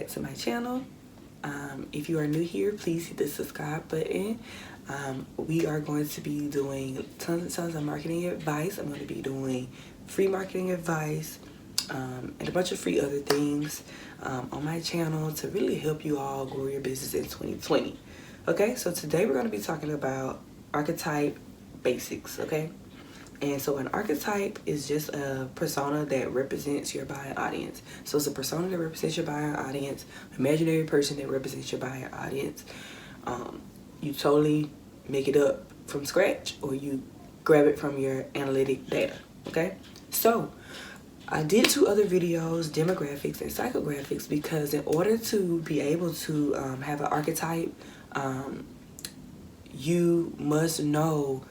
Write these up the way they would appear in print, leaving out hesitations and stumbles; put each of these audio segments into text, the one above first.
back to my channel. If you are new here, please hit the subscribe button. We are going to be doing tons and tons of marketing advice. I'm going to be doing free marketing advice and a bunch of free other things on my channel to really help you all grow your business in 2020. Okay, so today we're going to be talking about archetype basics, okay? And so an archetype is just a persona that represents your buying audience. So it's a persona that represents your buying audience, imaginary person that represents your buying audience. You totally make it up from scratch, or you grab it from your analytic data, okay? So I did 2 other videos, demographics and psychographics, because in order to be able to have an archetype, you must know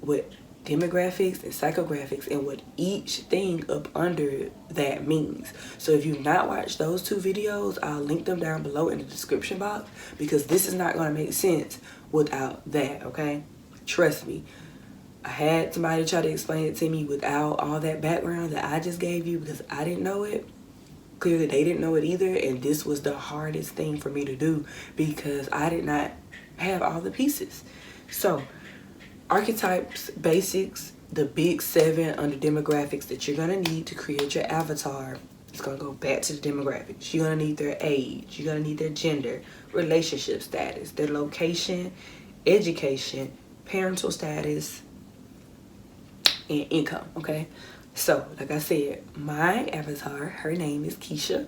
what demographics and psychographics and what each thing up under that means. So if you've not watched those 2 videos, I'll link them down below in the description box, because this is not going to make sense without that, okay? Trust me. I had somebody try to explain it to me without all that background that I just gave you, because I didn't know it. Clearly they didn't know it either, and this was the hardest thing for me to do because I did not have all the pieces. So archetypes, basics, the big 7 under demographics that you're gonna need to create your avatar. It's gonna go back to the demographics. You're gonna need their age, you're gonna need their gender, relationship status, their location, education, parental status, and income, okay? So, like I said, my avatar, her name is Keisha.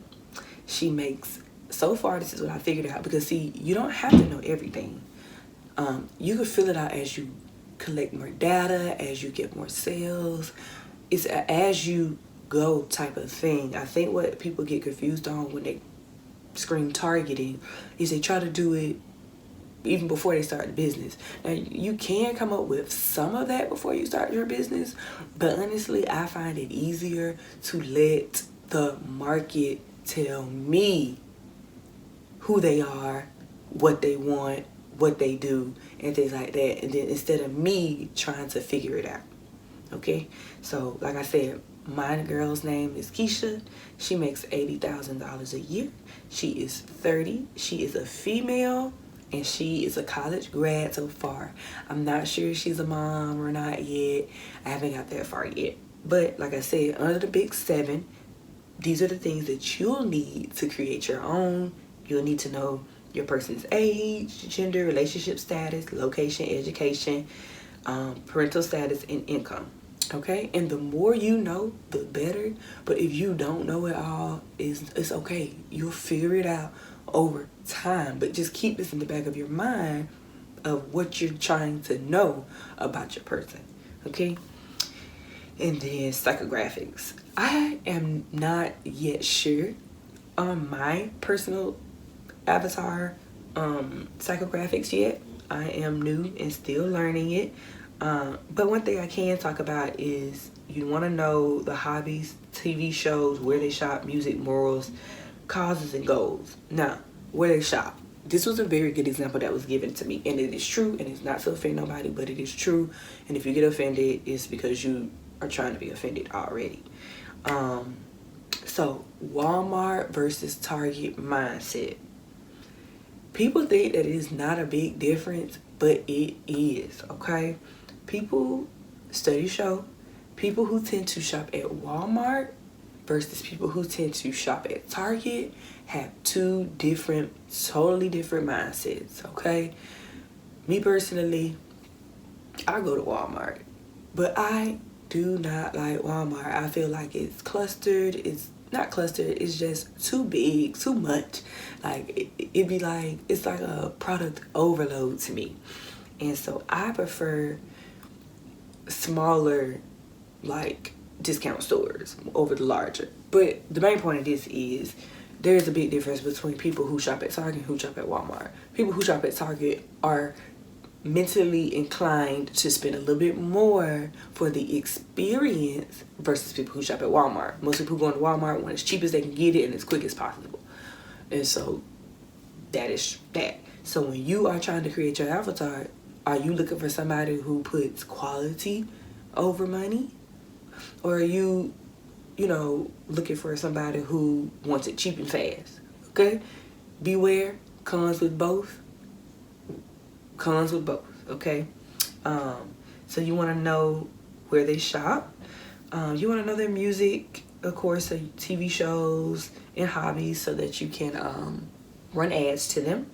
She makes, so far this is what I figured out, because see, you don't have to know everything. You can fill it out as you collect more data, as you get more sales. It's a as you go type of thing. I think what people get confused on when they scream targeting is they try to do it even before they start the business. Now, you can come up with some of that before you start your business, but honestly, I find it easier to let the market tell me who they are, what they want, what they do, and things like that, and then instead of me trying to figure it out. Okay, so like I said, my girl's name is Keisha. She makes $80,000 a year. She is 30. She is a female, and she is a college grad so far. I'm not sure if she's a mom or not yet. I haven't got that far yet. But like I said, under the big 7, these are the things that you'll need to create your own. You'll need to know your person's age, gender, relationship status, location, education, parental status, and income. Okay? And the more you know, the better. But if you don't know it all, it's okay. You'll figure it out over time. But just keep this in the back of your mind of what you're trying to know about your person. Okay? And then psychographics. I am not yet sure on my personal avatar psychographics yet. I am new and still learning it, but one thing I can talk about is you want to know the hobbies, TV shows, where they shop, music, morals, causes, and goals. Now, where they shop, this was a very good example that was given to me, and it is true, and it's not to offend nobody, but it is true. And if you get offended, it's because you are trying to be offended already. So Walmart versus Target mindset. People think that it is not a big difference, but it is, okay? Studies show, people who tend to shop at Walmart versus people who tend to shop at Target have 2 different, totally different mindsets, okay? Me personally, I go to Walmart, but I do not like Walmart. I feel like it's clustered. It's not clustered, it's just too big, too much. Like it'd be like, it's like a product overload to me. And so I prefer smaller, like, discount stores over the larger. But the main point of this is there's a big difference between people who shop at Target and who shop at Walmart. People who shop at Target are mentally inclined to spend a little bit more for the experience versus people who shop at Walmart. Most people who go to Walmart want as cheap as they can get it and as quick as possible. And so that is that. So when you are trying to create your avatar, are you looking for somebody who puts quality over money? Or are you, looking for somebody who wants it cheap and fast? Okay? Beware, cons with both. Cons with both, okay? So you want to know where they shop. You want to know their music, of course, so TV shows and hobbies, so that you can run ads to them.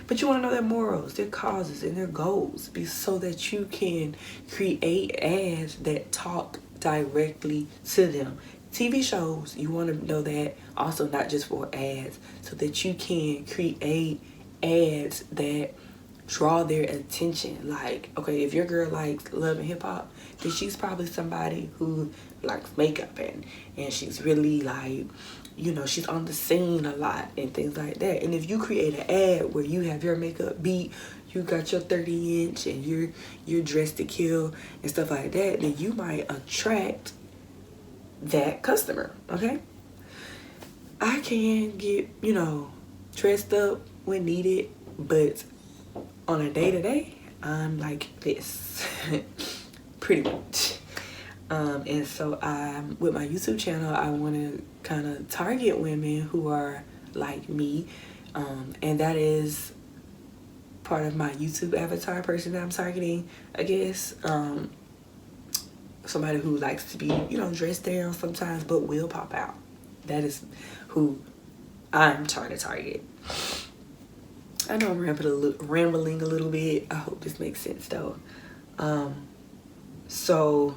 But you want to know their morals, their causes, and their goals, so that you can create ads that talk directly to them. TV shows, you want to know that also, not just for ads, so that you can create ads that draw their attention. Like, okay, if your girl likes love and hip hop, then she's probably somebody who likes makeup, and she's really like, you know, she's on the scene a lot and things like that. And if you create an ad where you have your makeup beat, you got your 30-inch, and you're dressed to kill and stuff like that, then you might attract that customer. Okay, I can get, you know, dressed up when needed, but on a day-to-day, I'm like this. Pretty much. And so with my YouTube channel, I want to kind of target women who are like me, and that is part of my YouTube avatar person that I'm targeting, I guess. Somebody who likes to be, you know, dressed down sometimes, but will pop out. That is who I'm trying to target. I know I'm rambling a little bit. I hope this makes sense though. So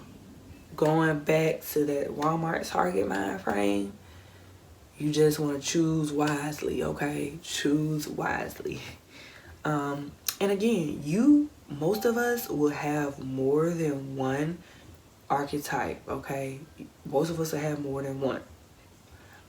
going back to that Walmart Target mind frame, you just want to choose wisely, okay? Choose wisely. And again, most of us will have more than one archetype, okay? Most of us will have more than one.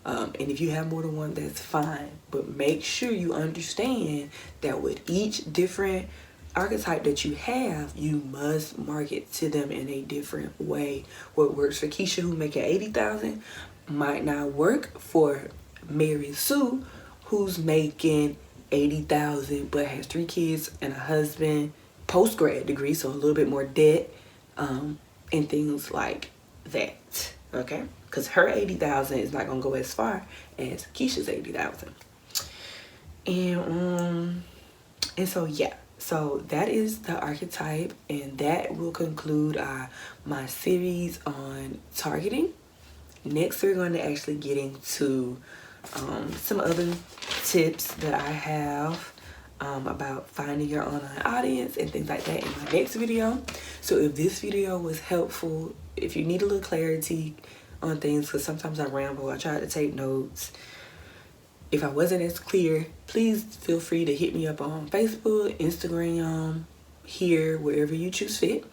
And if you have more than one, that's fine. But make sure you understand that with each different archetype that you have, you must market to them in a different way. What works for Keisha, who making $80,000, might not work for Mary Sue, who's making $80,000 but has 3 kids and a husband, post-grad degree, so a little bit more debt, and things like that. Okay, because her $80,000 is not gonna go as far as Keisha's $80,000. And so yeah, so that is the archetype, and that will conclude my series on targeting. Next, we're going to actually get into some other tips that I have about finding your online audience and things like that in my next video. So if this video was helpful, if you need a little clarity on things, because sometimes I ramble, I try to take notes. If I wasn't as clear, please feel free to hit me up on Facebook, Instagram, here, wherever you choose fit,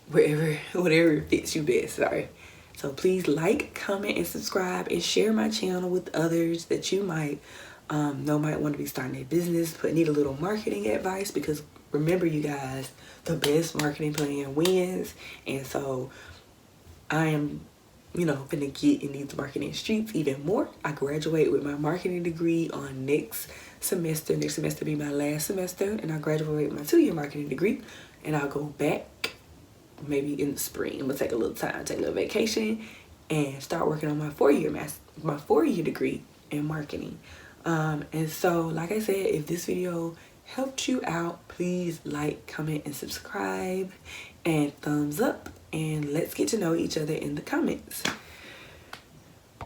whatever fits you best, sorry. So please like, comment, and subscribe, and share my channel with others that you might know might want to be starting a business but need a little marketing advice, because remember, you guys, the best marketing plan wins. And so I am, you know, gonna get in these marketing streets even more. I graduate with my marketing degree on next semester. Next semester be my last semester, and I graduate with my 2-year marketing degree, and I'll go back maybe in the spring. I'm gonna take a little time, take a little vacation, and start working on my 4-year degree in marketing. And so, like I said, if this video helped you out, please like, comment, and subscribe, and thumbs up, and let's get to know each other in the comments.